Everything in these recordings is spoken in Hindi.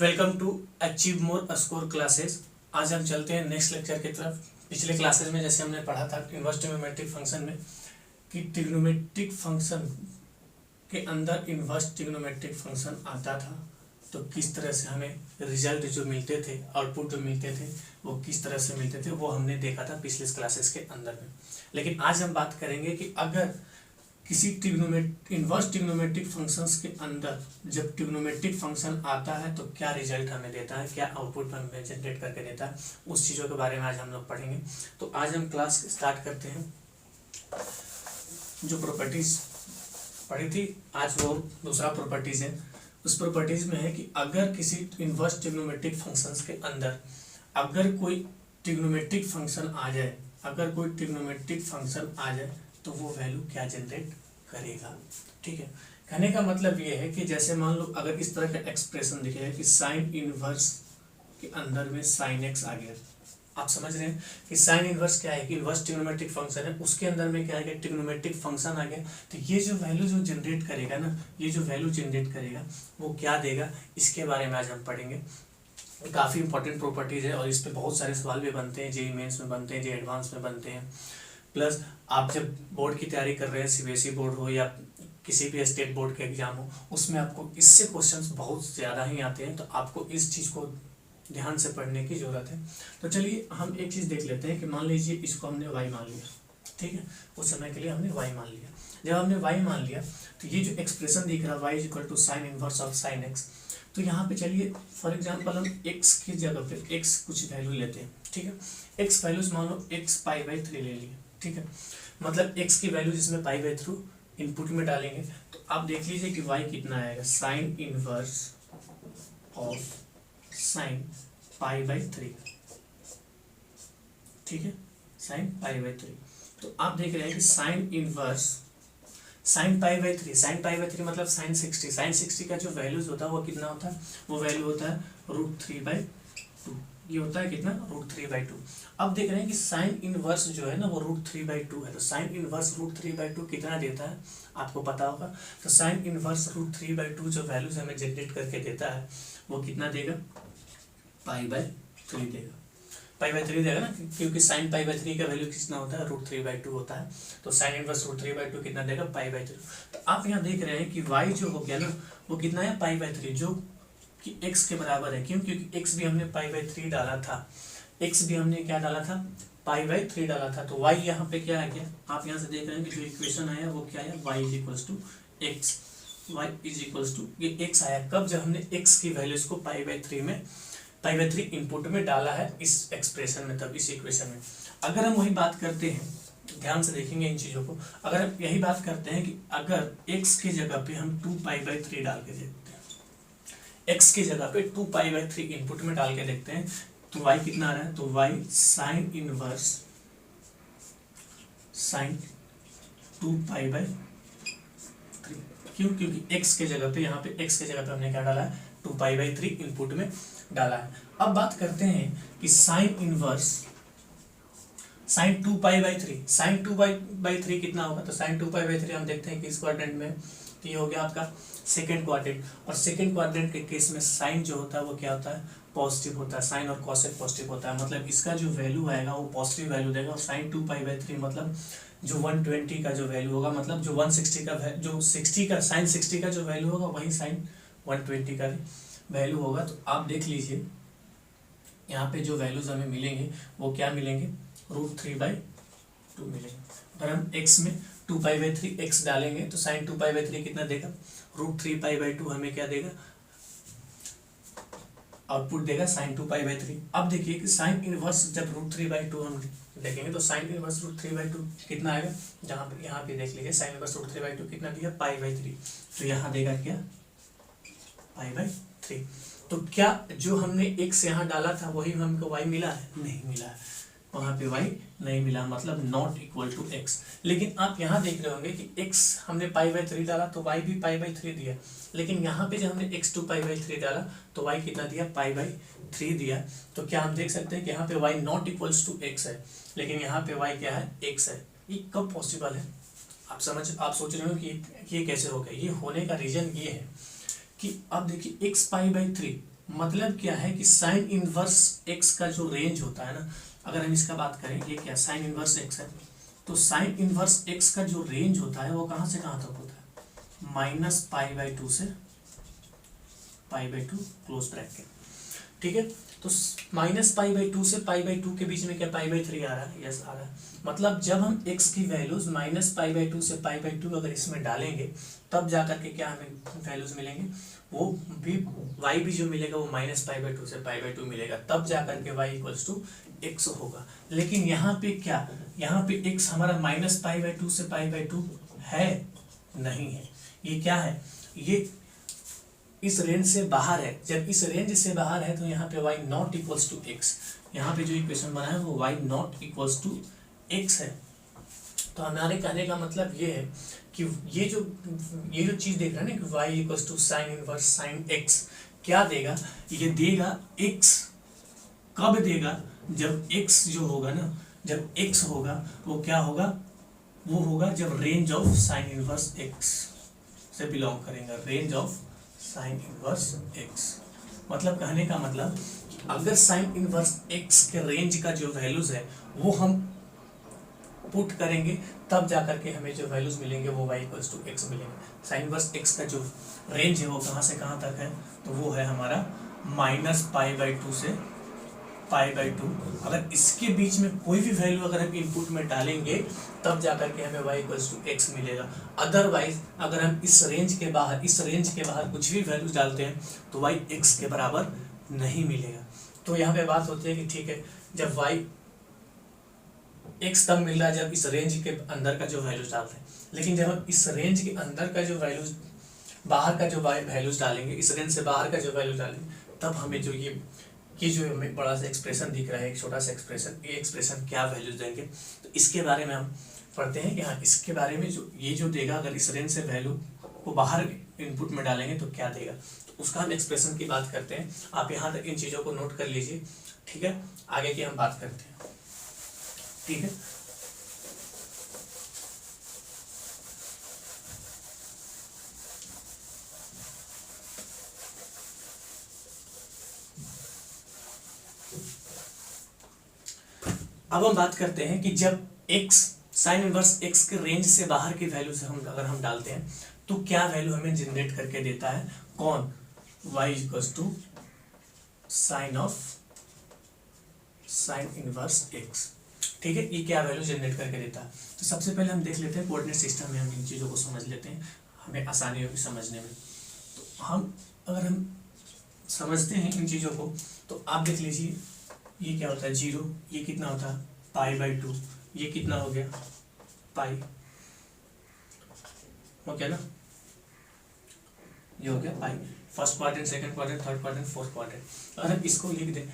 Welcome to achieve more score classes. आज हम चलते हैं नेक्स्ट लेक्चर की तरफ। पिछले क्लासेस में जैसे हमने पढ़ा था इनवर्स ट्रिग्नोमेट्रिक फंक्शन में कि ट्रिग्नोमेट्रिक फंक्शन के अंदर इनवर्स ट्रिग्नोमेट्रिक फंक्शन आता था तो किस तरह से हमें रिजल्ट जो मिलते थे, आउटपुट जो मिलते थे वो किस तरह से मिलते थे, वो हमने देखा था पिछले क्लासेस के अंदर में। लेकिन आज हम बात करेंगे कि अगर किसी इनवर्स ट्रिग्नोमेट्रिक फंक्शंस के अंदर जब ट्रिग्नोमेट्रिक फंक्शन आता है तो क्या रिजल्ट हमें देता है, क्या आउटपुट हमें जनरेट करके देता है, उस चीज़ों के बारे में आज हम लोग पढ़ेंगे। तो आज हम क्लास स्टार्ट करते हैं। जो प्रॉपर्टीज पढ़ी थी आज वो दूसरा प्रॉपर्टीज है। उस प्रॉपर्टीज में है कि अगर किसी इनवर्स ट्रिग्नोमेट्रिक फंक्शंस के अंदर अगर कोई ट्रिग्नोमेट्रिक फंक्शन आ जाए, तो वो वैल्यू क्या जनरेट करेगा। ठीक है, कहने का मतलब ये है कि जैसे मान लो अगर इस तरह का एक्सप्रेशन दिखेगा कि साइन इनवर्स के अंदर में साइन एक्स आ गया। आप समझ रहे हैं कि साइन इनवर्स क्या है कि इनवर्स ट्रिग्नोमेट्रिक फंक्शन है, उसके अंदर में क्या है ट्रिग्नोमेट्रिक फंक्शन आ गया। तो ये जो वैल्यू जो जनरेट करेगा ना, ये जो वैल्यू जनरेट करेगा वो क्या देगा, इसके बारे में आज हम पढ़ेंगे। काफ़ी इंपॉर्टेंट प्रॉपर्टीज है और इस पर बहुत सारे सवाल भी बनते हैं, जेईई मेंस में बनते हैं, जेईई एडवांस में बनते हैं। प्लस आप जब बोर्ड की तैयारी कर रहे हैं, सीबीएसई बोर्ड हो या किसी भी स्टेट बोर्ड के एग्जाम हो, उसमें आपको इससे क्वेश्चंस बहुत ज़्यादा ही आते हैं। तो आपको इस चीज़ को ध्यान से पढ़ने की ज़रूरत है। तो चलिए हम एक चीज़ देख लेते हैं कि मान लीजिए इसको हमने y मान लिया। ठीक है, उस समय के लिए हमने y मान लिया। जब हमने y मान लिया तो ये जो एक्सप्रेशन दिख रहा है y equal to sine inverse of sine x, तो यहाँ पे चलिए फॉर एग्जाम्पल हम x की जगह पे x कुछ वैल्यू लेते हैं। ठीक है, x वैल्यूज मान लो x π/3 ले लिए। ठीक है, मतलब x की वैल्यू जिसमें π/3 इनपुट में डालेंगे तो आप देख लीजिए कि y कितना आएगा, साइन इनवर्स ऑफ साइन π/3। ठीक है, साइन π/3। तो आप देख रहे हैं कि साइन इनवर्स साइन π/3 मतलब साइन 60 का जो वैल्यूज होता है वो कितना होता है, वो वैल्यू होता है √3/2। ये होता है कितना, √3/2। अब देख रहे हैं कि साइन इनवर्स जो है ना वो √3/2 है। तो साइन इनवर्स √3/2 कितना देता है आपको पता होगा। तो साइन इनवर्स √3/2 जो वैल्यूज हमें जनरेट करके देता है वो कितना देगा, π/3 देगा। π/3 देगा ना, क्योंकि साइन π/3 का वैल्यू कितना होता है, √3/2 होता है। तो साइन इनवर्स √3/2 कितना देगा, π/3। तो आप यहाँ देख रहे हैं कि y जो हो गया ना वो कितना है, π/3, जो कि x के बराबर है। क्यों, क्योंकि x भी हमने π/3 डाला था, x भी हमने क्या डाला था, π/3 डाला था। तो y यहाँ पे क्या आ गया, आप यहाँ से देख रहे हैं कि जो इक्वेशन आया वो क्या है, y is equals to x. y is equals to ये x आया कब, जब हमने x की वैल्यूज को π/3 इनपुट में डाला है इस एक्सप्रेशन में, तब इस इक्वेशन में। अगर हम वही बात करते हैं, ध्यान से देखेंगे इन चीज़ों को, अगर हम यही बात करते हैं कि अगर x की जगह पे हम 2π/3 डाल के देखते हैं, x की जगह पे 2π/3 इनपुट में डाल के देखते हैं तो y कितना आ रहा है, तो y साइन इनवर्स साइन 2π/3। क्यों, क्योंकि x के जगह पे यहाँ पे x के जगह पे हमने क्या डाला है, 2π/3 इनपुट में डाला है। अब बात करते हैं कि साइन इनवर्स साइन 2π/3 कितना होगा। तो साइन 2π/3 हम देखते हैं कि इस क्वाड्रेंट में, तो ये हो गया आपका सेकेंड क्वाड्रेंट। और सेकेंड क्वाड्रेंट के केस में साइन जो होता है वो क्या होता है, पॉजिटिव होता है। साइन और कॉसेक पॉजिटिव होता है, मतलब इसका जो वैल्यू आएगा वो पॉजिटिव वैल्यू देगा। और साइन 2π/3 मतलब जो 120 का जो वैल्यू होगा, मतलब जो 160 का जो 60 का साइन 60 का जो वैल्यू होगा वही साइन 120 का वैल्यू होगा। तो आप देख लीजिए यहाँ पे जो वैल्यूज हमें मिलेंगे वो क्या मिलेंगे, √3/2 मिलेंगे। अगर हम x में 2π/3 x डालेंगे तो साइन 2π/3 कितना देगा, √3π/2 हमें क्या देगा, आउटपुट देगा साइन 2π/3। अब देखिए कि साइन इनवर्स जब √3/2 हम देखेंगे तो साइन इनवर्स √3/2 कितना आएगा, जहाँ पे यहाँ पे देख लीजिए साइन इनवर्स √3/2 कितना दिया, π/3। तो यहाँ देगा क्या, π/3। तो क्या जो हमने x यहाँ डाला था वही हमको y मिला है, नहीं मिला है, वहाँ पे y नहीं मिला, मतलब नॉट इक्वल टू x। लेकिन आप यहाँ देख रहे होंगे कि x हमने π/3 डाला तो y भी π/3 दिया, लेकिन यहाँ पे जब हमने x 2π/3 डाला तो y कितना दिया, π/3 दिया। तो क्या हम देख सकते हैं कि यहाँ पे y not equals to x है, लेकिन यहाँ पे y क्या है, x है। ये कब पॉसिबल है, आप सोच रहे हो कि ये कैसे हो गया। ये होने का रीजन ये है कि अब देखिए x π/3 मतलब क्या है कि साइन इनवर्स एक्स का जो रेंज होता है ना, अगर हम इसका बात करें, ये क्या साइन इनवर्स एक्स है, तो साइन इनवर्स एक्स का जो रेंज होता है वो कहाँ से कहाँ तक होता है, -π/2 से π/2 क्लोज ब्रैकेट, ठीक है। तो -π/2 से π/2 के बीच में क्या π/3 आ रहा है, यस आ रहा है। मतलब जब हम x की वैल्यूज -π/2 से π/2 अगर इसमें डालेंगे तब जाकर के क्या हमें वैल्यूज मिलेंगे, वो भी y भी जो मिलेगा वो -π/2 से π/2 मिलेगा, तब जाकर के y = x होगा। लेकिन यहाँ पे क्या, यहाँ पे x हमारा -π/2 से π/2 है नहीं है, ये क्या है, ये इस रेंज से बाहर है। जब इस रेंज से बाहर है तो यहाँ पे y ≠ x, यहाँ पे जो इक्वेशन बना है वो y ≠ x है। तो हमारे कहने का मतलब ये है कि ये जो चीज देख रहे हैं ना कि y = sin inverse sin x क्या देगा, ये देगा x। कब देगा, जब x जो होगा ना, जब x होगा वो क्या होगा, वो होगा जब range of sine inverse x से बिलोंग करेगा, range of sine inverse x। मतलब कहने का मतलब अगर साइन इनवर्स x के रेंज का जो वैल्यूज है वो हम पुट करेंगे तब जाकर के हमें जो वैल्यूज मिलेंगे वो y = x मिलेंगे। साइन इनवर्स x का जो रेंज है वो कहाँ से कहाँ तक है, तो वो है हमारा -π/2 से π/2। अगर इसके बीच में कोई भी वैल्यू अगर हम इनपुट में डालेंगे तब जाकर के हमें y = x मिलेगा। अदरवाइज अगर हम इस रेंज के बाहर कुछ भी वैल्यूज डालते हैं तो y x के बराबर नहीं मिलेगा। तो यहाँ पे बात होती है कि ठीक है, जब y x तब मिल रहा है जब इस रेंज के अंदर का जो वैल्यूज डालते हैं, लेकिन जब हम इस रेंज के अंदर का जो वैल्यूज, बाहर का जो वैल्यूज डालेंगे, इस रेंज से बाहर का जो वैल्यूज डालेंगे, तब हमें जो ये जो हमें बड़ा सा एक्सप्रेशन दिख रहा है, एक छोटा सा एक्सप्रेशन, ये एक्सप्रेशन क्या वैल्यूज देंगे, तो इसके बारे में हम पढ़ते हैं कि हाँ इसके बारे में जो ये जो देगा, अगर इस रेंज से वैल्यू को बाहर इनपुट में डालेंगे तो क्या देगा, तो उसका हम एक्सप्रेशन की बात करते हैं। आप यहाँ तक इन चीज़ों को नोट कर लीजिए, ठीक है। आगे की हम बात करते हैं, ठीक है। अब हम बात करते हैं कि जब x साइन इनवर्स x के रेंज से बाहर की वैल्यू से अगर हम डालते हैं तो क्या वैल्यू हमें जनरेट करके देता है, कौन, y = साइन इनवर्स x, ठीक है। ये क्या वैल्यू जनरेट करके देता है, तो सबसे पहले हम देख लेते हैं कोऑर्डिनेट सिस्टम में, हम इन चीज़ों को समझ लेते हैं, हमें आसानी होगी समझने में। तो अगर हम समझते हैं इन चीज़ों को तो आप देख लीजिए, ये क्या होता है 0, ये कितना होता है π/2, ये कितना हो गया पाई, हो गया ना, ये हो गया pi. First quadrant, second quadrant, third quadrant, fourth quadrant. अगर हम इसको लिख दें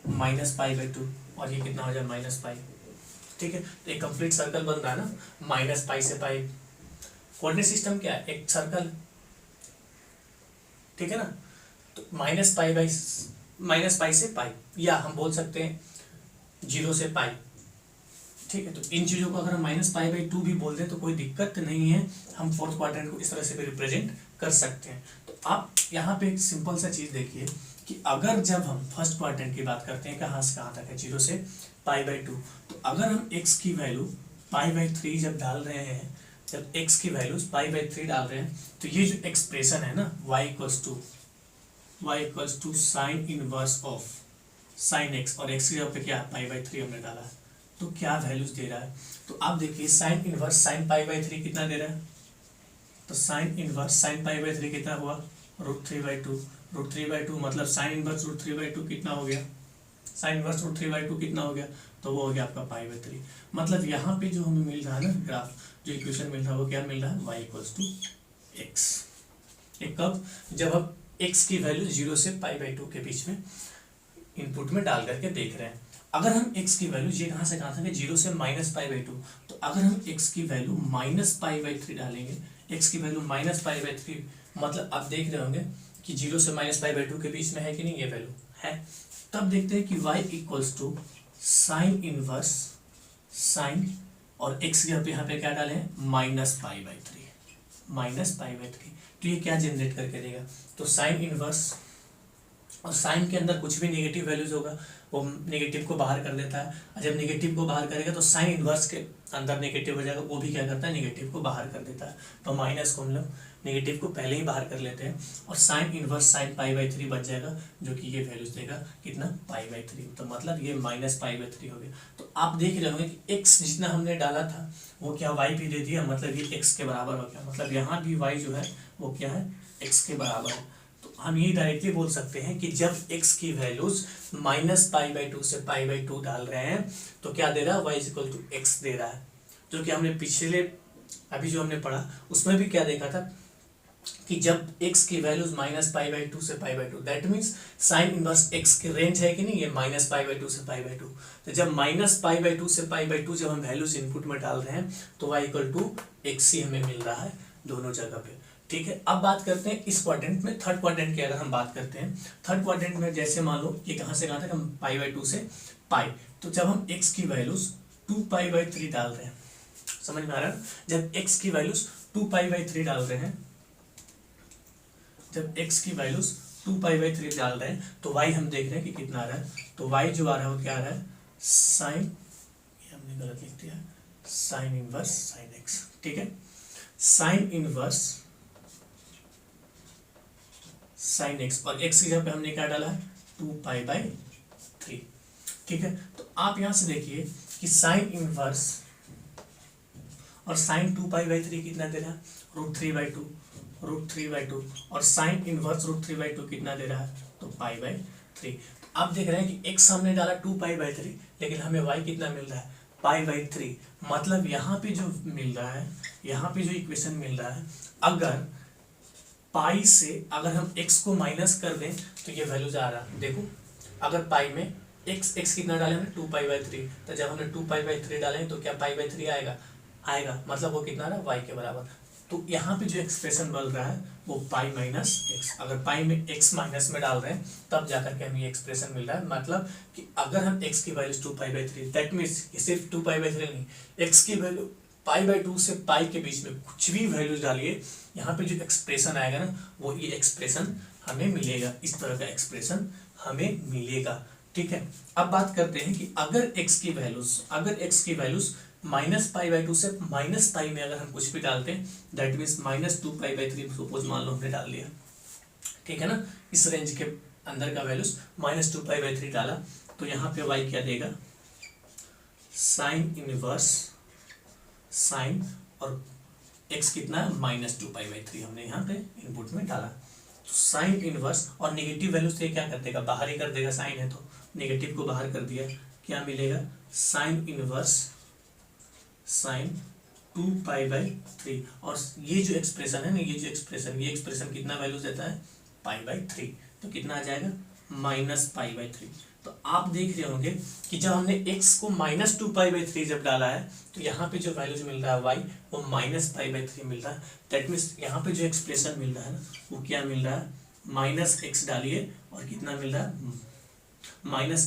-π/2 और ये कितना हो जाए -π, ठीक है। तो एक कंप्लीट सर्कल बन रहा है ना, -π से पाई। कोऑर्डिनेट सिस्टम क्या है, एक सर्कल, ठीक है ना। तो -π से पाई, या हम बोल सकते हैं 0 से पाई, ठीक है। तो इन चीज़ों को अगर हम -π/2 भी बोल दें तो कोई दिक्कत नहीं है, हम फोर्थ क्वाड्रेंट को इस तरह से भी रिप्रेजेंट कर सकते हैं। तो आप यहाँ पे एक सिंपल सा चीज़ देखिए कि अगर जब हम फर्स्ट क्वाड्रेंट की बात करते हैं, कहाँ से कहाँ तक है, 0 से π/2, तो अगर हम x की वैल्यू π/3 जब डाल रहे हैं, जब x की वैल्यूज π/3 डाल रहे हैं, तो ये जो एक्सप्रेशन है ना y = sign inverse of sign x, और x की जगह पे क्या π/3 हमने डाला है, तो क्या वैल्यूज दे रहा है। तो आप देखिए साइन इनवर्स साइन π/3 कितना दे रहा है, तो साइन इनवर्स साइन π/3 कितना हुआ √3/2, √3/2 मतलब साइन इनवर्स √3/2 कितना हो गया, साइन इनवर्स √3/2 कितना हो गया, तो वो हो गया आपका π/3। मतलब यहाँ पे जो हमें मिल रहा है ना ग्राफ, जो इक्वेशन मिल रहा है वो क्या मिल रहा है, y = x। एक कब, जब हम x की वैल्यू 0 से π/2 के बीच में इनपुट में डाल करके देख रहे हैं। अगर हम x की वैल्यू, ये कहाँ से कहाँ तक है, 0 से -π/2, तो अगर हम x की वैल्यू -π/3 डालेंगे, x की वैल्यू -π/3 मतलब आप देख रहे होंगे कि 0 से -π/2 के बीच में है कि नहीं, ये वैल्यू है। तब देखते हैं कि y = साइन इनवर्स साइन, और x के यहाँ पे क्या डाले हैं -π/3, तो ये क्या जनरेट करके देगा, तो साइन इनवर्स और साइन के अंदर कुछ भी नेगेटिव वैल्यूज होगा वो नेगेटिव को बाहर कर देता है, और जब नेगेटिव को बाहर करेगा तो साइन इन्वर्स के अंदर नेगेटिव हो जाएगा, वो भी क्या करता है नेगेटिव को बाहर कर देता है। तो माइनस को हम लोग नेगेटिव को पहले ही बाहर कर लेते हैं और साइन इन्वर्स साइन π/3 बच जाएगा, जो कि ये वैल्यूज देगा कितना π/3। तो मतलब ये -π/3 हो गया। तो आप देख रहे होंगे कि x जितना हमने डाला था वो क्या y भी दे दिया, मतलब ये x के बराबर हो गया, मतलब यहाँ भी y जो है वो क्या है x के बराबर है। तो हम ये डायरेक्टली बोल सकते हैं कि जब x की वैल्यूज -π/2 से π/2 डाल रहे हैं तो क्या दे रहा है y = x दे रहा है, जो कि हमने पिछले अभी जो हमने पढ़ा उसमें भी क्या देखा था कि जब x की वैल्यूज -π/2 से π/2, that means sine inverse x की रेंज है कि नहीं, ये -π/2 से π/2। तो जब -π/2 से π/2 जब हम वैल्यूज इनपुट में डाल रहे हैं तो y = x ही हमें मिल रहा है दोनों जगह पे। ठीक है, अब बात करते हैं इस क्वाड्रेंट में, थर्ड क्वाड्रेंट की अगर हम बात करते हैं, थर्ड क्वाड्रेंट में जैसे मान लो ये कहाँ से कहाँ तक, हम π/2 से π, तो जब हम x की वैल्यूज 2π/3 डाल रहे हैं, समझ में आ रहा है, जब x की वैल्यूज 2π/3 डाल रहे हैं, जब x की वैल्यूज 2π/3 डाल रहे हैं तो y हम देख रहे हैं कि कितना आ रहा है। तो y जो आ रहा है वो क्या आ रहा है साइन, ये हमने गलत लिख दिया, साइन इनवर्स साइन x। ठीक है, साइन इनवर्स साइन x, और x की जगह पे हमने क्या डाला है 2π/3। ठीक है, तो आप यहां से देखिए कि साइन इनवर्स और साइन 2π/3 कितना दे रहा है √3/2 और साइन इनवर्स √3/2 कितना दे रहा है तो π/3। आप देख रहे हैं कि x हमने डाला 2π/3 लेकिन हमें y कितना मिल रहा है π/3। मतलब यहाँ पे जो मिल रहा है, यहाँ पे जो इक्वेशन मिल रहा है, अगर पाई से अगर हम x को माइनस कर दें तो ये वैल्यूज आ रहा है। देखो अगर पाई में x कितना डाले हमने 2π/3, तो जब हमने 2π/3 डालें तो क्या π/3 आएगा, मतलब वो कितना रहा y के बराबर। तो यहाँ पे जो एक्सप्रेशन बन रहा है वो पाई माइनस x, अगर पाई में x माइनस में डाल रहे हैं तब जाकर के हमें ये एक्सप्रेशन मिल रहा है। मतलब कि अगर हम x की वैल्यू 2π/3, दैट मीन्स ये सिर्फ 2π/3 नहीं, x की वैल्यू π/2 से पाई के बीच में कुछ भी वैल्यूज डालिए, यहाँ पे जो एक्सप्रेशन आएगा ना वो ये एक्सप्रेशन हमें मिलेगा, इस तरह का एक्सप्रेशन हमें मिलेगा। ठीक है, अब बात करते हैं कि अगर x की वैल्यूज -π/2 से -π में अगर हम कुछ भी डालते हैं, दैट मीन्स -2π/3 सपोज मान लो हमने डाल लिया, ठीक है ना, इस रेंज के अंदर का वैल्यूज -2π/3 डाला, तो यहाँ पे y क्या देगा साइन इनवर्स साइन, और x कितना -2π/3 हमने यहाँ पे इनपुट में डाला। तो साइन इनवर्स और नेगेटिव वैल्यूज से क्या कर देगा, बाहर ही कर देगा, साइन है तो नेगेटिव को बाहर कर दिया, क्या मिलेगा साइन इनवर्स साइन 2π/3। और ये जो एक्सप्रेशन है ना, ये एक्सप्रेशन कितना वैल्यूज देता है π/3, तो कितना आ जाएगा -π/3। तो आप देख रहे होंगे कि जब हमने x को -2π/3 जब डाला है तो यहाँ पे जो वैल्यूज मिल रहा है y वो -π/3 मिल रहा है। दैट मीन्स यहाँ पे जो एक्सप्रेशन मिल रहा है ना वो क्या मिल रहा है -x डालिए और कितना मिल रहा है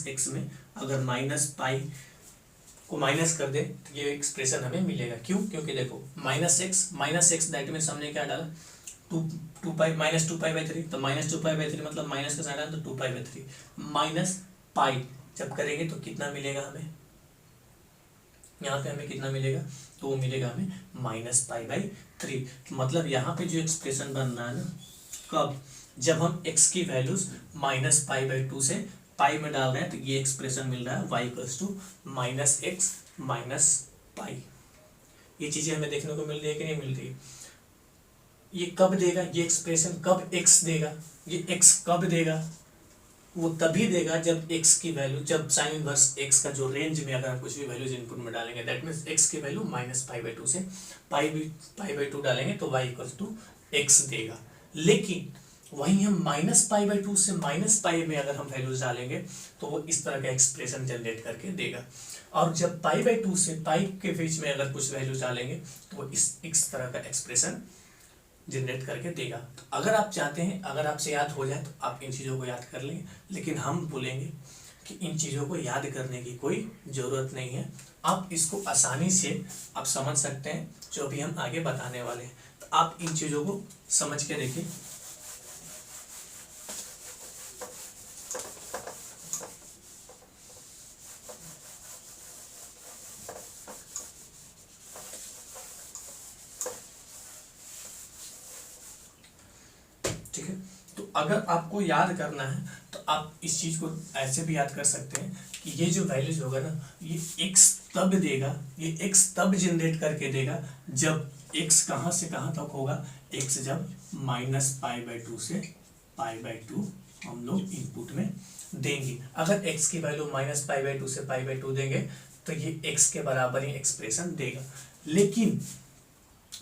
-x में अगर -π को माइनस कर दे तो ये एक्सप्रेशन हमें मिलेगा। क्यों? क्योंकि देखो -x दैट मीन्स हमने क्या डाला -2π/3, तो -2π/3 मतलब माइनस का साइन डाला तो 2π/3 माइनस पाई जब करेंगे तो कितना मिलेगा हमें, यहाँ पे हमें कितना मिलेगा तो वो मिलेगा हमें -π/3। मतलब यहाँ पे जो एक्सप्रेशन बन रहा है ना, कब, जब हम x की वैल्यूज -π/2 से पाई में डाल रहे हैं तो ये एक्सप्रेशन मिल रहा है y = -x - पाई। ये चीजें हमें देखने को मिल रही है कि नहीं मिल रही। ये कब देगा, ये एक्सप्रेशन कब x देगा, ये x कब देगा, वो तभी देगा जब x की वैल्यू, जब साइन इनवर्स x का जो रेंज में अगर हम कुछ भी वैल्यूज इनपुट में डालेंगे, दैट मीन्स x की वैल्यू -π/2 से π/2 डालेंगे तो y = x देगा। लेकिन वहीं हम -π/2 से -π में अगर हम वैल्यूज डालेंगे तो वो इस तरह का एक्सप्रेशन जनरेट करके देगा, और जब π/2 से पाई के बीच में अगर कुछ वैल्यूज डालेंगे तो वो इस तरह का एक्सप्रेशन जनरेट करके देगा। तो अगर आप चाहते हैं, अगर आपसे याद हो जाए तो आप इन चीज़ों को याद कर लेंगे, लेकिन हम बोलेंगे कि इन चीज़ों को याद करने की कोई ज़रूरत नहीं है, आप इसको आसानी से आप समझ सकते हैं जो भी हम आगे बताने वाले हैं। तो आप इन चीज़ों को समझ के देखिए। अगर आपको याद करना है तो आप इस चीज को ऐसे भी याद कर सकते हैं कि ये जो वैल्यूज होगा ना, ये x तब देगा, ये x तब जनरेट करके देगा जब x कहाँ से कहाँ तक होगा, x जब -π/2 से π/2 हम लोग इनपुट में देंगे। अगर x की वैल्यू -π/2 से π/2 देंगे तो ये x के बराबर ही एक्सप्रेशन देगा। लेकिन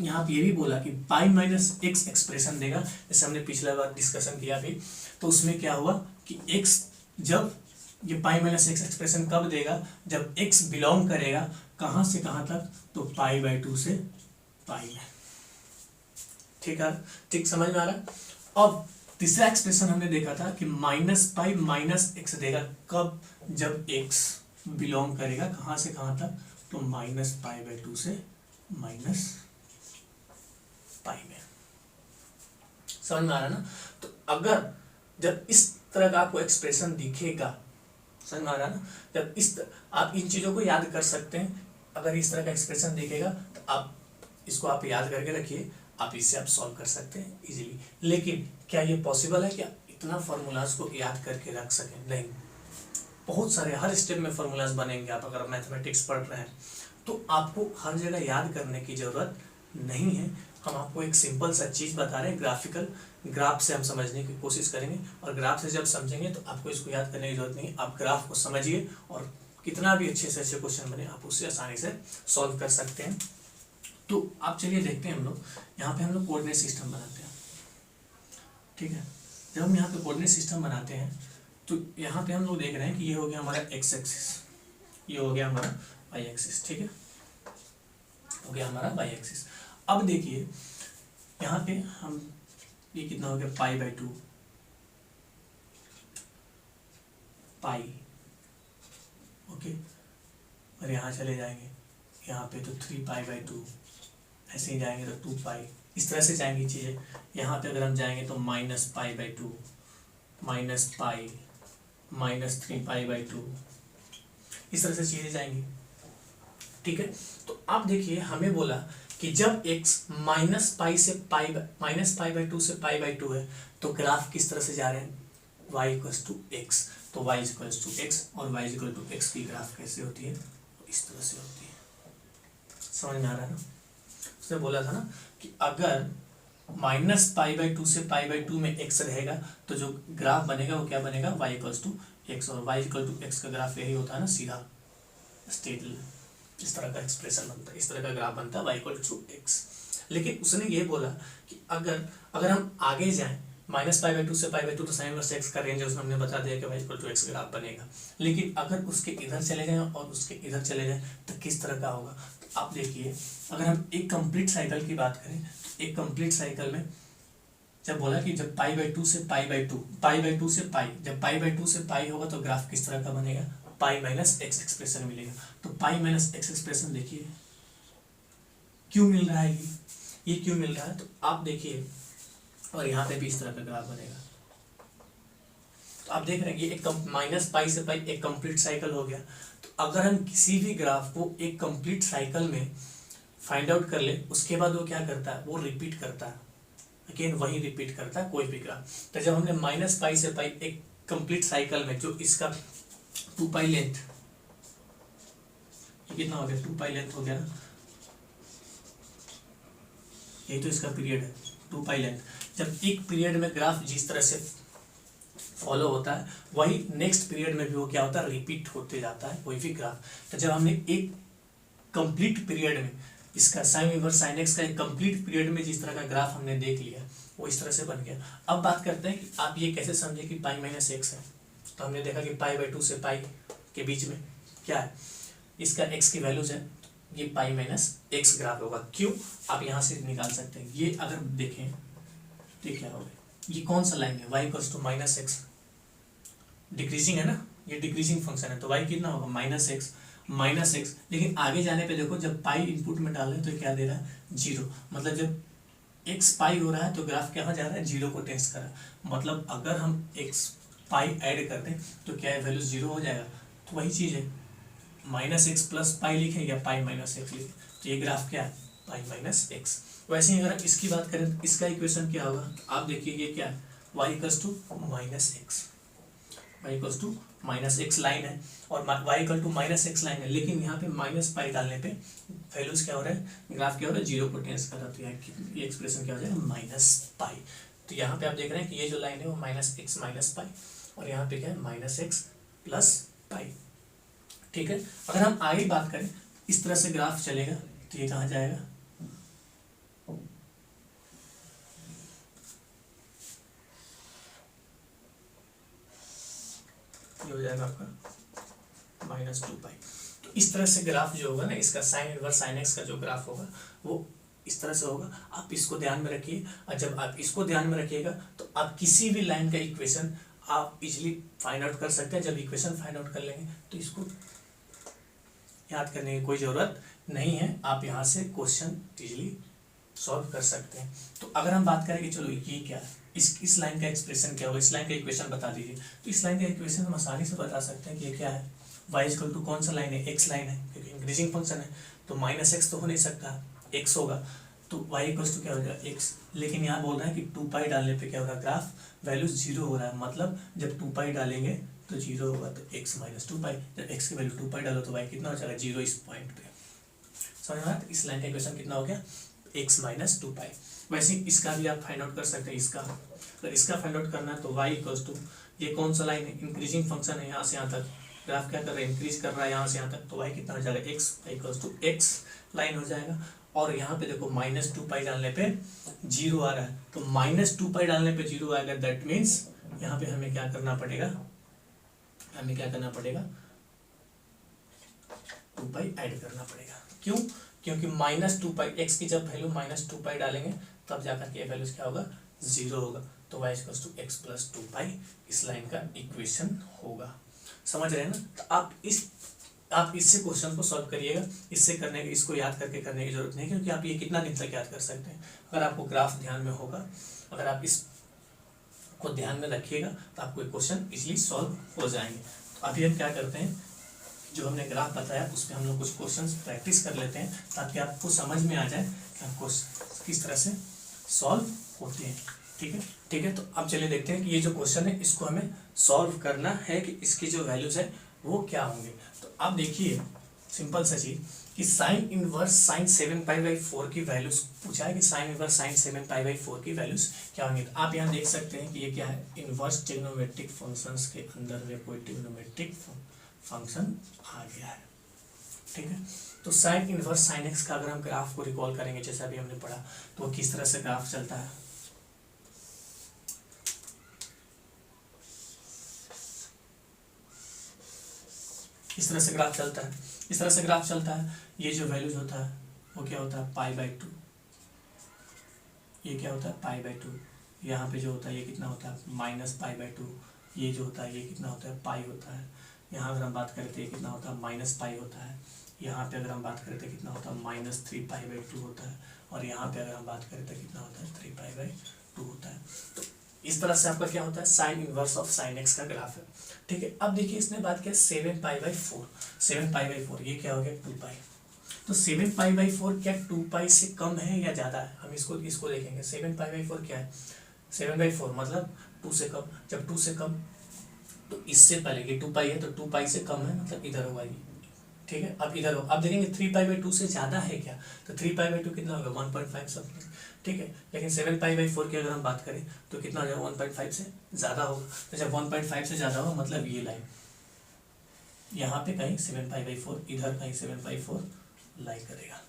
यहाँ पे ये भी बोला कि π-x एक्सप्रेशन देगा, जैसे हमने पिछला बार डिस्कशन किया भी, तो उसमें क्या हुआ कि x जब ये π-x एक्सप्रेशन कब देगा, जब x बिलोंग करेगा कहाँ से कहाँ तक, तो π/2 से π में। ठीक है, ठीक समझ में आ रहा। अब तीसरा एक्सप्रेशन हमने देखा था कि -π-x देगा कब, जब x बिलोंग करेगा कहाँ से कहाँ तक, तो -π/2 से -π में। समझ में आ रहा ना। तो अगर जब इस तरह का आपको एक्सप्रेशन दिखेगा, समझ में आ रहा ना, जब आप इन चीजों को याद कर सकते हैं। अगर इस तरह का एक्सप्रेशन दिखेगा तो आप इसको आप याद करके रखिए, आप इससे आप सॉल्व कर सकते हैं इजीली। लेकिन क्या ये पॉसिबल है कि इतना फॉर्मूलाज को याद करके रख सकें? नहीं, बहुत सारे हर स्टेप में फॉर्मूलाज बनेंगे। आप अगर मैथमेटिक्स पढ़ रहे हैं तो आपको हर जगह याद करने की जरूरत नहीं है। हम आपको एक सिंपल सा चीज बता रहे हैं, ग्राफिकल ग्राफ से हम समझने की कोशिश करेंगे, और ग्राफ से जब समझेंगे तो आपको इसको याद करने की जरूरत नहीं है। आप ग्राफ को समझिए और कितना भी अच्छे से अच्छे क्वेश्चन बने आप उससे आसानी से सॉल्व कर सकते हैं। तो आप चलिए देखते हैं, हम लोग यहाँ पे हम लोग कोऑर्डिनेट सिस्टम बनाते हैं। ठीक है, जब हम यहाँ पे कोऑर्डिनेट सिस्टम बनाते हैं तो यहाँ पे हम लोग देख रहे हैं कि ये हो गया हमारा x एक्सिस, ये हो गया हमारा y एक्सिस। ठीक है, हो गया हमारा y एक्सिस। अब देखिए यहाँ पे हम ये कितना हो गया, π/2 पाई, ओके, और यहाँ चले जाएंगे यहाँ पे तो 3π/2, ऐसे ही जाएंगे तो 2π, इस तरह से जाएंगी चीज़ें। यहाँ पे अगर हम जाएंगे तो -π/2 -π -3π/2, इस तरह से चीज़ें जाएंगी। ठीक है, तो आप देखिए हमें बोला कि जब x -π से -π/2 से π/2 है तो ग्राफ किस तरह से जा रहे हैं, y = x, तो y = x और y = x की ग्राफ कैसे होती है, इस तरह से होती है। समझ में आ रहा है ना। उसने बोला था ना कि अगर -π/2 से π/2 में x रहेगा तो जो ग्राफ बनेगा वो क्या बनेगा, y = x, और y = x का ग्राफ यही होता है ना, सीधा स्ट्रेट इस तरह का एक्सप्रेशन बनता है, इस तरह का ग्राफ बनता है y = x। लेकिन उसने ये बोला कि अगर हम आगे जाएं -π/2 से π/2 तो sin इनवर्स x का रेंज है, उसने हमने बता दिया कि y = x ग्राफ बनेगा। लेकिन अगर उसके इधर चले जाएं और उसके इधर चले जाएं तो किस तरह का होगा, तो आप देखिए अगर हम एक कंप्लीट साइकिल की बात करें तो एक कंप्लीट साइकिल में जब बोला कि जब π/2 से π/2 से π, जब π/2 से π होगा तो ग्राफ किस तरह का बनेगा, π-x एक्सप्रेशन मिलेगा। तो π-x एक्सप्रेशन देखिए क्यों मिल रहा है, ये क्यों मिल रहा है, तो आप देखिए, और यहाँ पे भी इस तरह का ग्राफ बनेगा। तो आप देख रहे हैं ये एक -π से π एक कंप्लीट साइकिल हो गया। तो अगर हम किसी भी ग्राफ को एक कंप्लीट साइकिल में फाइंड आउट कर ले, उसके बाद वो क्या करता है, वो रिपीट करता है, अगेन वही रिपीट करता है कोई भी ग्राफ। तो जब हमने -π से π एक कंप्लीट साइकिल में जो इसका 2π लेंथ, ये कितना हो गया, 2π लेंथ हो गया ना, यही तो इसका पीरियड है 2π लेंथ। जब एक पीरियड में ग्राफ जिस तरह से फॉलो होता है वही नेक्स्ट पीरियड में भी वो क्या होता है, रिपीट होते जाता है कोई भी ग्राफ। तो जब हमने एक कंप्लीट पीरियड में इसका साइन इनवर्स sin x का एक कंप्लीट पीरियड में जिस तरह का ग्राफ हमने देख लिया वो इस तरह से बन गया। अब बात करते हैं कि आप ये कैसे समझे कि π-x है। तो हमने देखा कि π/2 से π के बीच में क्या है, इसका x की वैल्यूज है, ये π-x ग्राफ होगा। क्यों, आप यहाँ से निकाल सकते हैं। ये अगर देखें तो क्या होगा, ये कौन सा लाइन है, y = -x, डिक्रीजिंग है ना, ये डिक्रीजिंग फंक्शन है, तो y कितना होगा, -x। लेकिन आगे जाने पे देखो जब पाई इनपुट में डाल रहे हैं तो क्या दे रहा है, 0। मतलब जब x पाई हो रहा है तो ग्राफ कहाँ जा रहा है, 0 को टेस्ट कर रहा है। मतलब अगर हम x पाई ऐड कर दें तो क्या है, वैल्यू 0 हो जाएगा। तो वही चीज़ है, -x + पाई लिखें या π-x लिखें, तो ये ग्राफ क्या है, π-x। वैसे ही अगर इसकी बात करें तो इसका इक्वेशन क्या होगा, तो आप देखिए ये क्या है, y equals to minus x, y equals to minus x line है और y equal to minus x line है, लेकिन यहाँ पे माइनस पाई डालने पे वैल्यूज क्या हो रहा है, ग्राफ क्या हो रहा है, जीरो को टेंस कर रहा है, तो ये एक्सप्रेशन क्या हो जाएगा, माइनस पाई। तो यहाँ पे आप देख रहे हैं कि ये जो लाइन है वो माइनस एक्स माइनस पाई और यहाँ पे क्या है माइनस एक्स प्लस पाई। ठीक है, अगर हम आगे बात करें इस तरह से ग्राफ चलेगा तो ये कहाँ जाएगा, ये हो जाएगा आपका माइनस टू पाई। तो इस तरह से ग्राफ जो होगा ना इसका साइन इनवर्स साइन एक्स का जो ग्राफ होगा वो इस तरह से होगा। आप इसको ध्यान में रखिए और जब आप इसको ध्यान में रखिएगा तो आप किसी भी लाइन का इक्वेशन आप इजीली फाइंड आउट कर सकते हैं। जब इक्वेशन फाइंड आउट कर लेंगे तो इसको याद करने की कोई ज़रूरत नहीं है, आप यहाँ से क्वेश्चन इजीली सॉल्व कर सकते हैं। तो अगर हम बात करें कि चलो ये क्या है, इस लाइन का एक्सप्रेशन क्या होगा, इस लाइन का इक्वेशन बता दीजिए, तो इस लाइन का इक्वेशन हम आसानी से बता सकते हैं कि ये क्या है, y इक्वल टू कौन सा लाइन है, एक्स लाइन है, क्योंकि इंक्रीजिंग फंक्शन है तो माइनस एक्स तो हो नहीं सकता, एक्स होगा, तो y इक्वल टू क्या हो जाएगा एक्स। लेकिन यहाँ बोल रहा है कि टू पाई डालने पे क्या हो रहा है, ग्राफ वैल्यू जीरो हो रहा है, मतलब जब टू पाई डालेंगे तो जीरो होगा, तो एक्स माइनस टू पाई, जब एक्स की वैल्यू टू पाई डालो तो y कितना हो जाएगा, जीरो इस पॉइंट पे। समझ में आया, इस लाइन का इक्वेशन कितना हो गया, एक्स माइनस टू पाई। वैसे इसका भी आप फाइंड आउट कर सकते हैं, इसका अगर इसका फाइंड आउट करना है तो y इक्वल्स टू ये कौन सा लाइन है, इंक्रीजिंग फंक्शन है, यहाँ से यहाँ तक ग्राफ क्या कर रहा है, इंक्रीज कर रहा है यहाँ से यहाँ तक, तो y कितना हो जाएगा, x equals to x line हो जाएगा। और यहाँ पे देखो माइनस टू पाई डालने पे जीरो आ रहा है, तो माइनस टू पाई डालने पे जीरो आएगा, दैट मीन्स यहाँ पे हमें क्या करना पड़ेगा, हमें क्या करना पड़ेगा, टू पाई ऐड करना पड़ेगा। क्यों, क्योंकि माइनस टू पाई एक्स की जब वैल्यू माइनस टू पाई डालेंगे तब जाकर के वैल्यूज क्या होगा, जीरो होगा, तो y equals to x plus two pi इस लाइन का इक्वेशन होगा। समझ रहे हैं ना, तो आप इससे क्वेश्चन को सॉल्व करिएगा, इससे करने की इसको याद करके करने की जरूरत नहीं, क्योंकि आप ये कितना दिन तक याद कर सकते हैं, अगर आपको ग्राफ ध्यान में होगा, अगर आप इसको ध्यान में रखिएगा तो आपको क्वेश्चन इजीली सॉल्व हो जाएंगे। तो अभी हम क्या करते हैं, जो हमने ग्राफ बताया उस पर हम लोग कुछ क्वेश्चंस प्रैक्टिस कर लेते हैं ताकि आपको समझ में आ जाए कि हमको किस तरह से सॉल्व होते हैं। ठीक है, ठीक है, तो अब चलिए देखते हैं कि ये जो क्वेश्चन है इसको हमें सॉल्व करना है कि इसकी जो वैल्यूज है वो क्या होंगे। तो आप देखिए सिंपल सा चीज कि साइन इनवर्स साइन 7π/4 की वैल्यूज पूछा है कि साइन इनवर्स साइन 7π/4 की वैल्यूज क्या होंगी। तो आप यहाँ देख सकते हैं कि ये क्या है, इनवर्स ट्रिग्नोमेट्रिक फंक्शंस के अंदर में कोई ट्रिग्नोमेट्रिक फंक्शन आ गया है। ठीक है, तो साइन इनवर्स साइन एक्स का अगर हम ग्राफ को रिकॉल करेंगे जैसा अभी हमने पढ़ा तो किस तरह से ग्राफ चलता है, इस तरह से ग्राफ चलता है, इस तरह से ग्राफ चलता है। ये जो वैल्यूज होता है वो क्या होता है, π/2, ये क्या होता है π/2, यहाँ पे जो होता है ये कितना होता है -π/2, ये जो होता है ये कितना होता है पाई होता है। यहाँ अगर हम बात करते हैं कितना होता है -π होता है, यहाँ पे अगर हम बात करते हैं कितना होता है -3π/2 होता है, और यहाँ पे अगर हम बात करें तो कितना होता है 3π/2 होता है। तो इस तरह से आपका क्या होता है, sine inverse of sine x का ग्राफ है। ठीक है, अब देखिए इसने बात किया 7π/4, 7π/4 ये क्या हो गया 2π, तो 7π/4 क्या 2π से कम है या ज़्यादा है, हम इसको देखेंगे। 7π/4 क्या है, 7/4 मतलब 2 से कम, जब 2 से कम तो इससे पहले ये 2π है तो 2π से कम है मतलब इधर होगा ये। ठीक है, अब इधर हो, अब देखेंगे 3π/2 से ज़्यादा है क्या, तो 3π/2 कितना होगा 1.5 समथिंग। ठीक है, लेकिन 7π/4 की अगर हम बात करें तो कितना हो जाएगा 1.5 से ज़्यादा होगा। तो जब 1.5 से ज़्यादा होगा मतलब ये लाइन यहाँ पे कहीं 7π/4, इधर कहीं 7π/4 लाइन करेगा।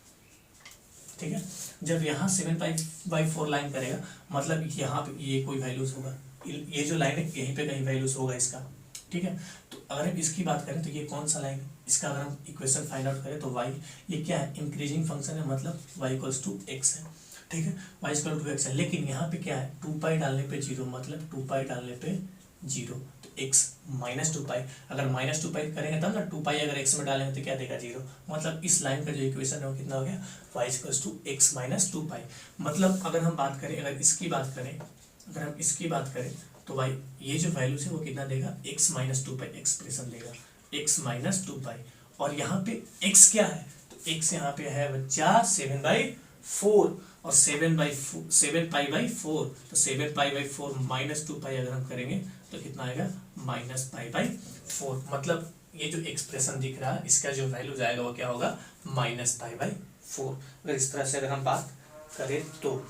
ठीक है, जब यहाँ 7π/4 लाइन करेगा मतलब यहाँ पे ये कोई वैल्यूज होगा, ये जो लाइन है यहीं पे कहीं वैल्यूज होगा इसका। ठीक है, तो अगर हम इसकी बात करें तो ये कौन सा लाइन है, इसका अगर हम इक्वेशन फाइंड आउट करें तो y ये क्या है, इंक्रीजिंग फंक्शन है मतलब y इक्वल्स टू एक्स है। ठीक है, y इक्वल टू एक्स है, लेकिन यहाँ पे क्या है 2π डालने पे जीरो, मतलब 2π डालने पे जीरो, तो x -2π, अगर -2π करेंगे तब ना 2π अगर x में डालेंगे तो क्या देगा जीरो, मतलब इस लाइन का जो इक्वेशन है वो कितना हो गया y इक्वल्स टू x -2π। मतलब अगर हम बात करें, अगर इसकी बात करें, अगर हम इसकी बात करें तो भाई ये जो वैल्यूज है वो कितना देगा x -2π एक्सप्रेशन देगा, x -2π, और यहाँ पे x क्या है तो x यहाँ पे है बच्चा 7/4, और 7 पाई/4, तो 7 पाई/4 -2 पाई अगर हम करेंगे तो कितना आएगा -पाई/4। मतलब ये जो एक्सप्रेशन दिख रहा है इसका जो वैल्यू जाएगा वो क्या होगा -पाई/4। अगर इस तरह से अगर हम बात करें तो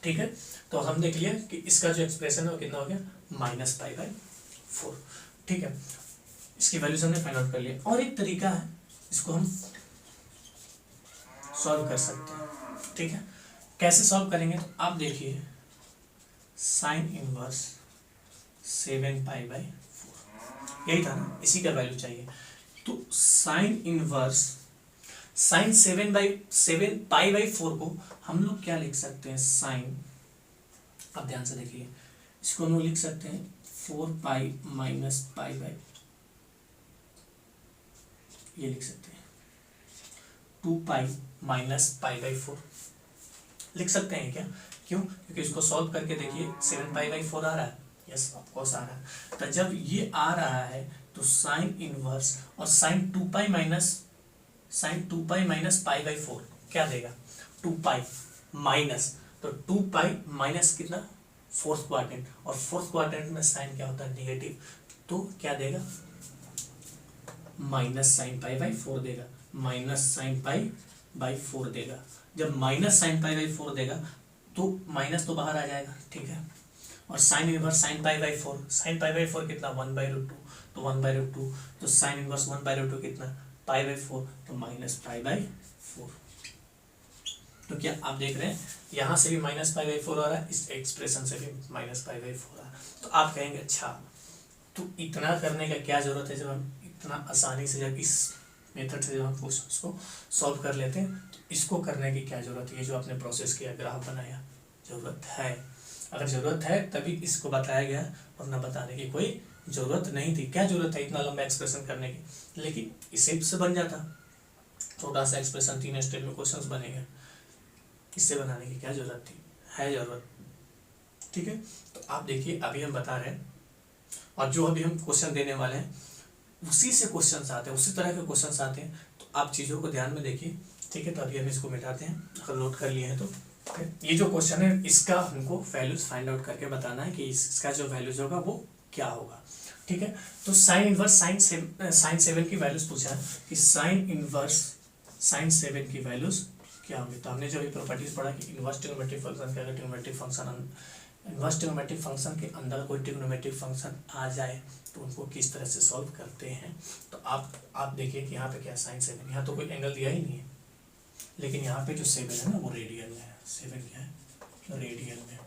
ठीक है, तो हम देख लिया कि इसका जो एक्सप्रेशन है वो कितना हो गया -पाई/4। ठीक है, इसकी वैल्यूज हमने फाइंड आउट कर लिया। और एक तरीका है इसको हम सॉल्व कर सकते हैं। ठीक है, कैसे सॉल्व करेंगे तो आप देखिए साइन इनवर्स 7 पाई/4 यही था ना, इसी का वैल्यू चाहिए। तो साइन इनवर्स साइन 7 पाई/4 को हम लोग क्या लिख सकते हैं, साइन, आप ध्यान से देखिए इसको हम लोग लिख सकते हैं 4 पाई - पाई/, ये लिख सकते हैं 2 पाई - पाई/4 लिख सकते हैं क्या, क्यों, क्योंकि इसको सॉल्व करके देखिए 7 पाई/4 आ रहा है, यस ऑफ कोर्स आ रहा है। तो जब ये आ रहा है तो साइन इनवर्स और साइन 2 पाई - पाई/4 क्या देगा 2 पाई माइनस, तो 2 पाई माइनस कितना फोर्थ क्वाड्रेंट, और फोर्थ क्वाड्रेंट में साइन क्या होता है नेगेटिव, तो क्या देगा -sin π/4 देगा, -sin π/4 देगा। जब -sin π/4 देगा तो माइनस तो बाहर आ जाएगा, ठीक है। और साइन इनवर्स sin π/4 कितना 1/√2, तो 1/√2, तो साइन इनवर्स 1/√2 कितना π/4, तो -π/4। तो क्या आप देख रहे हैं यहाँ से भी -π/4 आ रहा है, इस एक्सप्रेशन से भी -π/4 आ रहा है। तो आप कहेंगे अच्छा तो इतना करने का क्या जरूरत है, जब हम इतना आसानी से जब इस मेथड से जब हम क्वेश्चंस को सॉल्व कर लेते हैं तो इसको करने की क्या जरूरत है, ये जो आपने प्रोसेस किया ग्राफ बनाया, जरूरत है। अगर जरूरत है तभी इसको बताया गया, वरना बताने की कोई जरूरत नहीं थी। क्या जरूरत है इतना लंबा एक्सप्रेशन करने की, लेकिन इसे से बन जाता, छोटा सा एक्सप्रेशन 3 स्टेप में क्वेश्चंस बनेगा, इससे बनाने की क्या जरूरत थी, है जरूरत, ठीक है। तो आप देखिए अभी हम बता रहे हैं और जो अभी हम क्वेश्चन देने वाले हैं उसी से क्वेश्चंस आते हैं, उसी तरह के क्वेश्चंस आते हैं, तो आप चीज़ों को ध्यान में देखिए, ठीक है। तो अभी हम इसको मिटाते हैं, अगर नोट कर लिए हैं तो ये जो क्वेश्चन है इसका हमको वैल्यूज फाइंड आउट करके बताना है कि इसका जो वैल्यूज होगा वो क्या होगा, ठीक है। तो साइन इनवर्स साइन 7 की वैल्यूज पूछा है कि साइन इनवर्स साइन 7 की वैल्यूज क्या होंगी। तो हमने जो अभी प्रॉपर्टीज पढ़ा कि इनवर्स ट्रिग्नोमेट्रिक फंक्शन के अगर इनवर्स ट्रिग्नोमेट्रिक फंक्शन के अंदर कोई ट्रिग्नोमेट्रिक फंक्शन आ जाए तो उनको किस तरह से सॉल्व करते हैं। तो आप देखिए कि यहाँ पे क्या साइन 7, यहाँ तो कोई एंगल दिया ही नहीं है, लेकिन यहाँ पे जो 7 है ना वो रेडियन में है, 7 क्या है रेडियन में,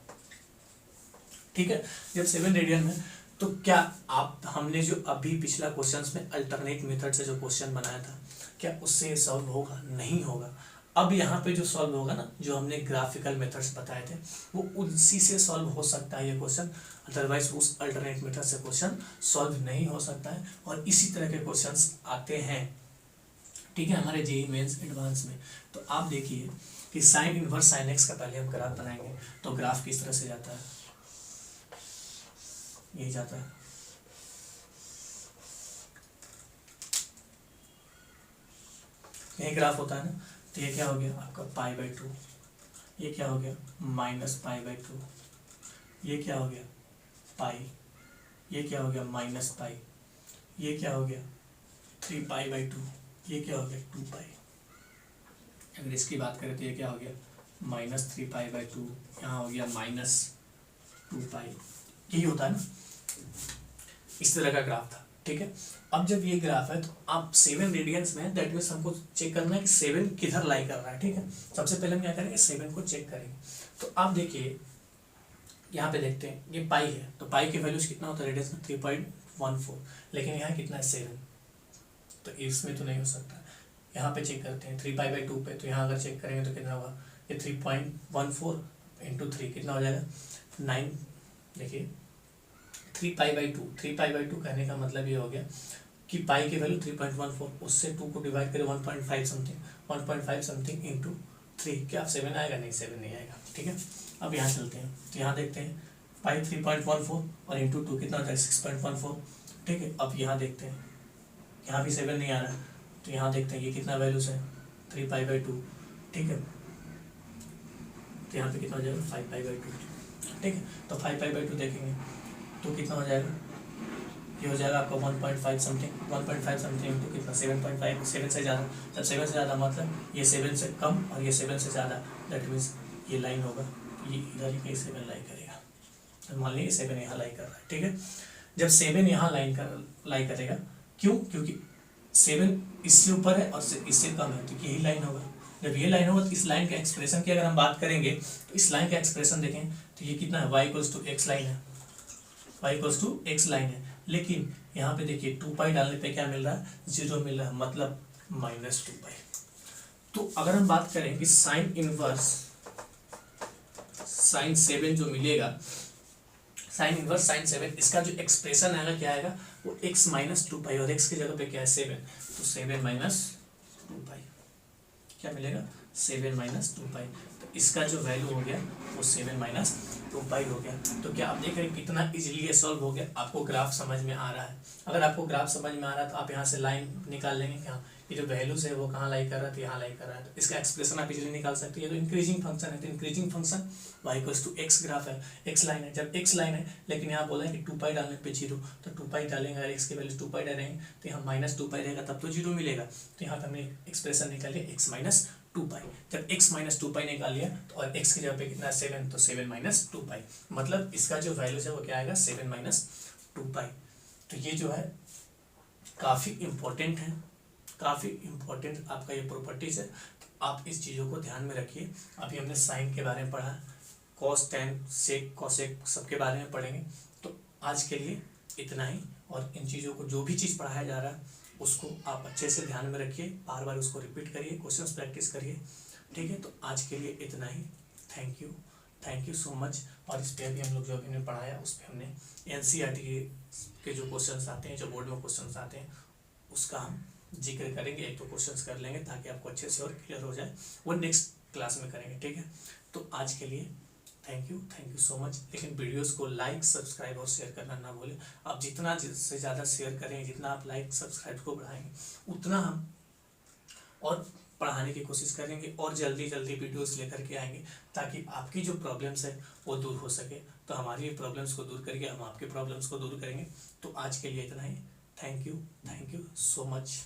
ठीक है। जब 7 रेडियन में तो क्या आप हमने जो अभी पिछला क्वेश्चंस में अल्टरनेट मेथड से जो क्वेश्चन बनाया था क्या उससे सॉल्व होगा, नहीं होगा। अब यहाँ पे जो सॉल्व होगा ना, जो हमने ग्राफिकल मेथड्स बताए थे वो उसी से सॉल्व हो सकता है ये क्वेश्चन, अदरवाइज उस अल्टरनेट मेथड से क्वेश्चन सॉल्व नहीं हो सकता है। और इसी तरह के क्वेश्चंस आते हैं, ठीक है, हमारे जेईई मेंस एडवांस में। तो आप देखिए कि साइन इनवर्स साइन एक्स का पहले हम ग्राफ बनाएंगे, तो ग्राफ किस तरह से जाता है, यही जाता है, यही ग्राफ होता है ना। तो ये क्या हो गया आपका π/2, ये क्या हो गया -π/2, ये क्या हो गया पाई, ये क्या हो गया -π, ये क्या हो गया 3π/2, ये क्या हो गया 2π। अगर इसकी बात करें तो ये क्या हो गया -3π/2, यहाँ हो गया -2π। यही होता है ना, इस तरह का ग्राफ था, ठीक है। अब जब ये ग्राफ है तो आप 7 रेडियंस में, दैट मीन्स हमको चेक करना है कि 7 किधर लाई कर रहा है, ठीक है। सबसे पहले हम क्या करेंगे 7 को चेक करेंगे। तो आप देखिए यहाँ पे देखते हैं ये पाई है, तो पाई की वैल्यूज कितना होता है रेडियंस में 3.14, लेकिन यहाँ कितना है 7, तो इसमें तो नहीं हो सकता। यहाँ पे चेक करते हैं 3π/2 पे, तो यहाँ अगर चेक करेंगे तो कितना होगा, ये 3.14 × 3 कितना हो जाएगा 9। देखिए 3π/2 कहने का मतलब ये हो गया कि पाई की वैल्यू 3.14, उससे 2 को डिवाइड करें 1.5 समथिंग इंटू 3, क्या 7 आएगा, नहीं 7 नहीं आएगा, ठीक है। अब यहाँ चलते हैं, तो यहाँ देखते हैं पाई 3.14 और इंटू 2 कितना होता है 6.14, ठीक है। अब यहाँ देखते हैं, यहाँ भी 7 नहीं आ रहा है, तो यहाँ देखते हैं ये कितना वैल्यूज है 3π/2, ठीक है। तो यहाँ पे कितना हो जाएगा 5π/2। ठीक है, तो 5π/2 देखेंगे तो कितना हो जाएगा, ये हो जाएगा आपका 1.5 समथिंग, 1.5 समथिंग तो कितना 7.5, 7 से ज़्यादा। जब 7 से ज़्यादा मतलब ये 7 से कम और ये 7 से ज़्यादा, दैट मीन्स ये लाइन होगा, ये इधर ही कहीं 7 लाई करेगा। तो मान लीजिए 7 यहाँ लाई कर रहा है। ठीक है, जब 7 यहाँ लाई करेगा, क्यों, क्योंकि 7 इससे ऊपर है और इससे कम है, तो यही लाइन होगा। जब ये लाइन होगा तो इस लाइन के एक्सप्रेशन की अगर हम बात करेंगे तो इस लाइन का एक्सप्रेशन देखें तो ये कितना है, y=x लाइन है, y=x लाइन है। लेकिन यहाँ पे देखिए 2π डालने पे क्या मिल रहा है, 0 मिल रहा है, मतलब -2π। तो अगर हम बात करें कि साइन इनवर्स साइन 7 जो मिलेगा, साइन इनवर्स साइन 7, इसका जो एक्सप्रेशन आएगा क्या आएगा, वो x-2π, और x की जगह पे क्या है 7, तो 7-2π क्या मिलेगा, 7-2π। तो इसका जो वैल्यू हो गया वो 7-2π हो गया। तो क्या आप देख रहे हैं कितना इजीली ये सॉल्व हो गया। आपको ग्राफ समझ में आ रहा है, अगर आपको ग्राफ समझ में आ रहा है तो आप यहाँ से लाइन निकाल लेंगे कि हाँ ये जो वैल्यूज है वो कहाँ लाई कर रहा है, तो यहाँ लाई कर रहा है, तो इसका एक्सप्रेशन आप इजीली निकाल सकते हैं। ये तो इंक्रीजिंग फंक्शन है, तो इंक्रीजिंग फंक्शन y=x ग्राफ है, x लाइन है। जब x लाइन है लेकिन यहाँ बोला है कि 2π डालने पे 0, तो 2π डालेंगे, अगर x की वैल्यू 2π डालेंगे तो यहाँ -2π रहेगा, तब तो 0 मिलेगा। तो यहाँ पे हमने एक्सप्रेशन निकाल लिया x-2π। जब x-2π निकाल लिया तो और x की जगह पे कितना 7, तो 7-2π, मतलब इसका जो वैल्यूज है वो क्या आएगा 7-2π। तो ये जो है काफ़ी इम्पोर्टेंट है, काफ़ी इम्पोर्टेंट आपका ये प्रॉपर्टीज है। तो आप इस चीज़ों को ध्यान में रखिए। अभी हमने साइन के बारे में पढ़ा, कॉस, टैन, सेक, कॉसेक सबके बारे में पढ़ेंगे। तो आज के लिए इतना ही, और इन चीज़ों को जो भी चीज़ पढ़ाया जा रहा है उसको आप अच्छे से ध्यान में रखिए, बार बार उसको रिपीट करिए, क्वेश्चंस प्रैक्टिस करिए। ठीक है, तो आज के लिए इतना ही। Thank you so much. और इस पर भी हम लोग जो अभी हमने पढ़ाया उस पर हमने NCERT के जो क्वेश्चंस आते हैं, जो बोर्ड में क्वेश्चंस आते हैं, उसका हम जिक्र करेंगे, एक तो क्वेश्चंस कर लेंगे ताकि आपको अच्छे से और क्लियर हो जाए, वो नेक्स्ट क्लास में करेंगे। ठीक है, तो आज के लिए थैंक यू सो मच। लेकिन वीडियोस को लाइक, सब्सक्राइब और शेयर करना ना भूलें। आप जितना से ज़्यादा शेयर करेंगे, जितना आप लाइक सब्सक्राइब को बढ़ाएंगे, उतना हम और पढ़ाने की कोशिश करेंगे और जल्दी वीडियोस लेकर के आएंगे, ताकि आपकी जो प्रॉब्लम्स है वो दूर हो सके। तो हमारी प्रॉब्लम्स को दूर करिए, हम आपके प्रॉब्लम्स को दूर करेंगे। तो आज के लिए इतना ही। Thank you so much.